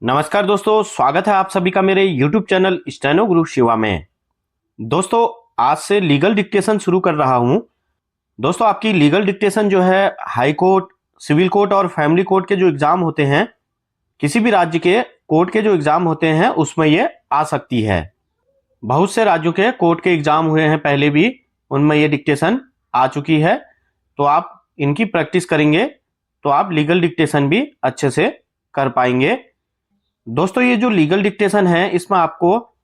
नमस्कार दोस्तों, स्वागत है आप सभी का मेरे YouTube चैनल स्टेनो गुरु शिवा में। दोस्तों, आज से लीगल डिक्टेशन शुरू कर रहा हूं। दोस्तों, आपकी लीगल डिक्टेशन जो है हाई कोर्ट, सिविल कोर्ट और फैमिली कोर्ट के जो एग्जाम होते हैं, किसी भी राज्य के कोर्ट के जो एग्जाम होते हैं उसमें ये आ सकती है। बहुत से राज्यों के कोर्ट के एग्जाम हुए हैं पहले भी, उनमें ये डिक्टेशन आ चुकी है। तो आप इनकी प्रैक्टिस करेंगे तो आप लीगल डिक्टेशन भी अच्छे से कर पाएंगे। दोस्तों, ये जो लीगल डिक्टेशन है इसमें आपको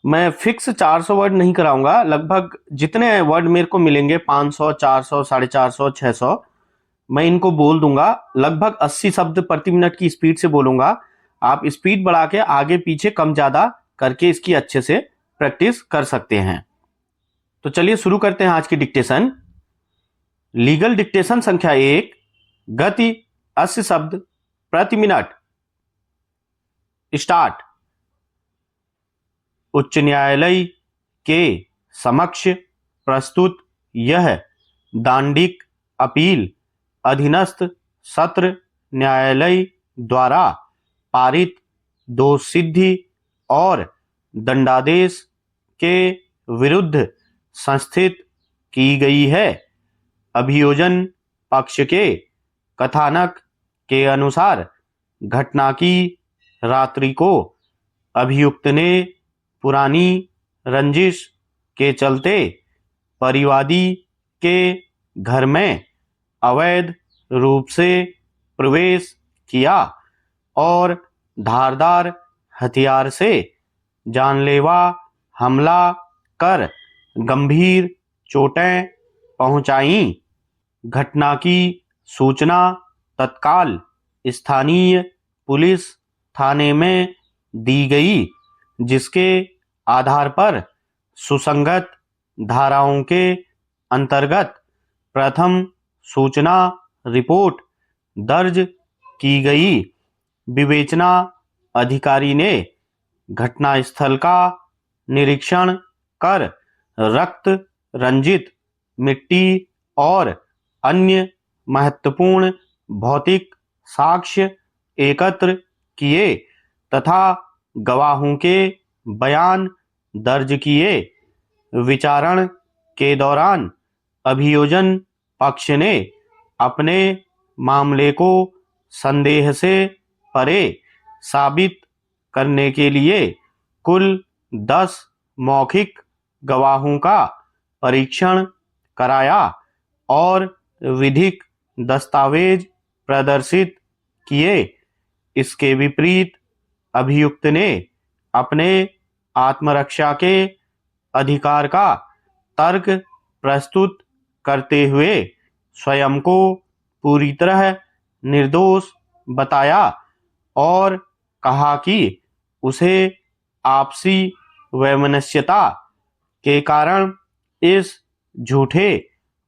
मैं फिक्स 400 वर्ड नहीं कराऊंगा। लगभग जितने वर्ड मेरे को मिलेंगे 500, 400, 450, 600, मैं इनको बोल दूंगा। लगभग 80 शब्द प्रति मिनट की स्पीड से बोलूंगा। आप स्पीड बढ़ा के आगे पीछे कम ज्यादा करके इसकी अच्छे से प्रैक्टिस कर सकते हैं। तो चलिए शुरू करते हैं आज की डिक्टेशन। लीगल डिक्टेशन संख्या 1, गति 80 शब्द प्रति मिनट। स्टार्ट। उच्च न्यायालय के समक्ष प्रस्तुत यह दांडिक अपील अधीनस्थ सत्र न्यायालय द्वारा पारित दोषसिद्धि और दंडादेश के विरुद्ध संस्थित की गई है। अभियोजन पक्ष के कथानक के अनुसार घटना की रात्रि को अभियुक्त ने पुरानी रंजिश के चलते परिवादी के घर में अवैध रूप से प्रवेश किया और धारदार हथियार से जानलेवा हमला कर गंभीर चोटें पहुंचाईं। घटना की सूचना तत्काल स्थानीय पुलिस थाने में दी गई, जिसके आधार पर सुसंगत धाराओं के अंतर्गत प्रथम सूचना रिपोर्ट दर्ज की गई। विवेचना अधिकारी ने घटनास्थल का निरीक्षण कर रक्त रंजित मिट्टी और अन्य महत्वपूर्ण भौतिक साक्ष्य एकत्र किए तथा गवाहों के बयान दर्ज किए। विचारण के दौरान अभियोजन पक्ष ने अपने मामले को संदेह से परे साबित करने के लिए कुल 10 मौखिक गवाहों का परीक्षण कराया और विधिक दस्तावेज प्रदर्शित किए। इसके विपरीत अभियुक्त ने अपने आत्मरक्षा के अधिकार का तर्क प्रस्तुत करते हुए स्वयं को पूरी तरह निर्दोष बताया और कहा कि उसे आपसी वैमनस्यता के कारण इस झूठे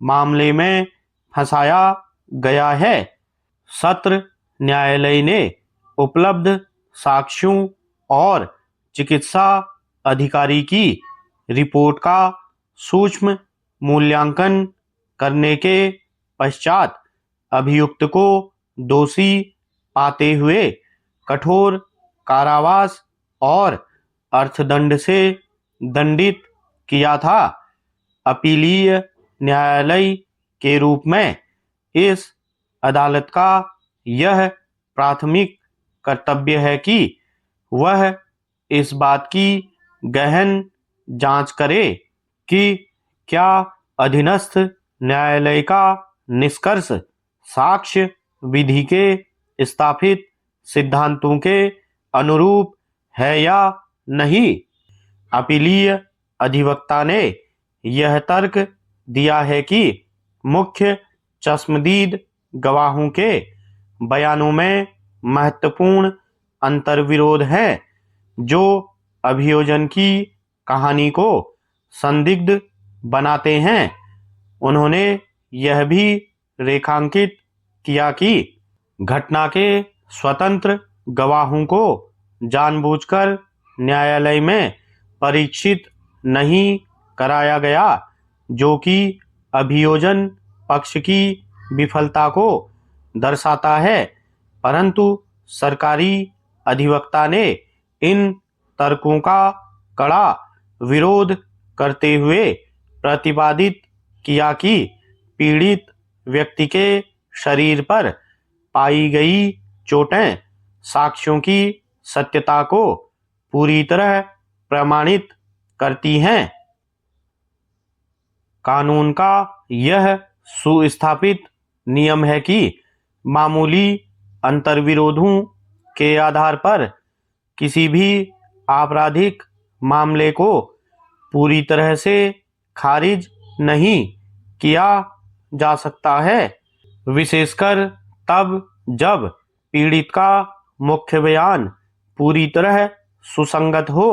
मामले में फंसाया गया है। सत्र न्यायालय ने उपलब्ध साक्ष्यों और चिकित्सा अधिकारी की रिपोर्ट का सूक्ष्म मूल्यांकन करने के पश्चात अभियुक्त को दोषी पाते हुए कठोर कारावास और अर्थदंड से दंडित किया था। अपीलीय न्यायालय के रूप में इस अदालत का यह प्राथमिक कर्तव्य है कि वह इस बात की गहन जांच करे कि क्या अधीनस्थ न्यायालय का निष्कर्ष साक्ष्य विधि के स्थापित सिद्धांतों के अनुरूप है या नहीं। अपीलीय अधिवक्ता ने यह तर्क दिया है कि मुख्य चश्मदीद गवाहों के बयानों में महत्वपूर्ण अंतर्विरोध है जो अभियोजन की कहानी को संदिग्ध बनाते हैं। उन्होंने यह भी रेखांकित किया कि घटना के स्वतंत्र गवाहों को जानबूझकर न्यायालय में परीक्षित नहीं कराया गया, जो कि अभियोजन पक्ष की विफलता को दर्शाता है। परंतु सरकारी अधिवक्ता ने इन तर्कों का कड़ा विरोध करते हुए प्रतिपादित किया कि पीड़ित व्यक्ति के शरीर पर पाई गई चोटें साक्ष्यों की सत्यता को पूरी तरह प्रमाणित करती हैं। कानून का यह सुस्थापित नियम है कि मामूली अंतर्विरोधों के आधार पर किसी भी आपराधिक मामले को पूरी तरह से खारिज नहीं किया जा सकता है, विशेषकर तब जब पीड़ित का मुख्य बयान पूरी तरह सुसंगत हो।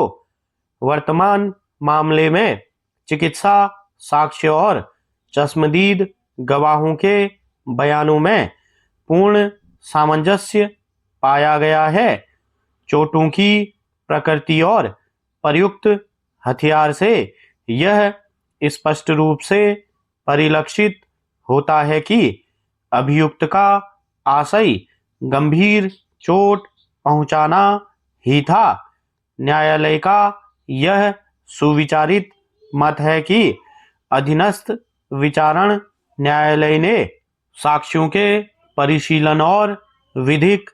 वर्तमान मामले में चिकित्सा साक्ष्य और चश्मदीद गवाहों के बयानों में पूर्ण सामंजस्य पाया गया है। चोटों की प्रकृति और प्रयुक्त हथियार से यह स्पष्ट रूप से परिलक्षित होता है कि अभियुक्त का आशय गंभीर चोट पहुंचाना ही था। न्यायालय का यह सुविचारित मत है कि अधीनस्थ विचारण न्यायालय ने साक्ष्यों के परिशीलन और विधिक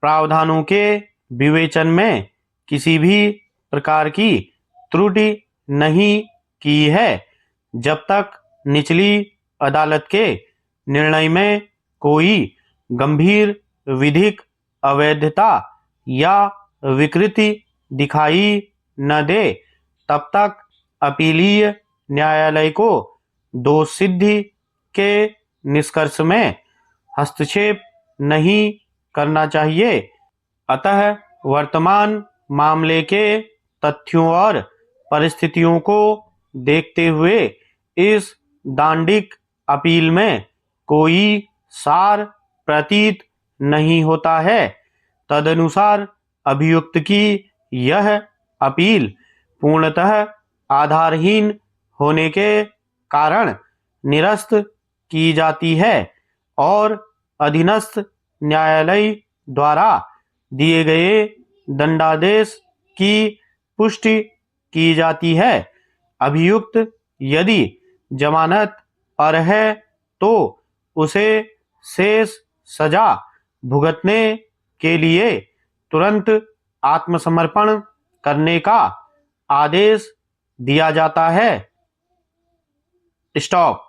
प्रावधानों के विवेचन में किसी भी प्रकार की त्रुटि नहीं की है, जब तक निचली अदालत के निर्णय में कोई गंभीर विधिक अवैधता या विकृति दिखाई न दे, तब तक अपीलीय न्यायालय को दोष सिद्धि के निष्कर्ष में हस्तक्षेप नहीं करना चाहिए। अतः वर्तमान मामले के तथ्यों और परिस्थितियों को देखते हुए इस दांडिक अपील में कोई सार प्रतीत नहीं होता है। तदनुसार अभियुक्त की यह अपील पूर्णतः आधारहीन होने के कारण निरस्त की जाती है और अधीनस्थ न्यायालय द्वारा दिए गए दंडादेश की पुष्टि की जाती है। अभियुक्त यदि जमानत पर है तो उसे शेष सजा भुगतने के लिए तुरंत आत्मसमर्पण करने का आदेश दिया जाता है। स्टॉप।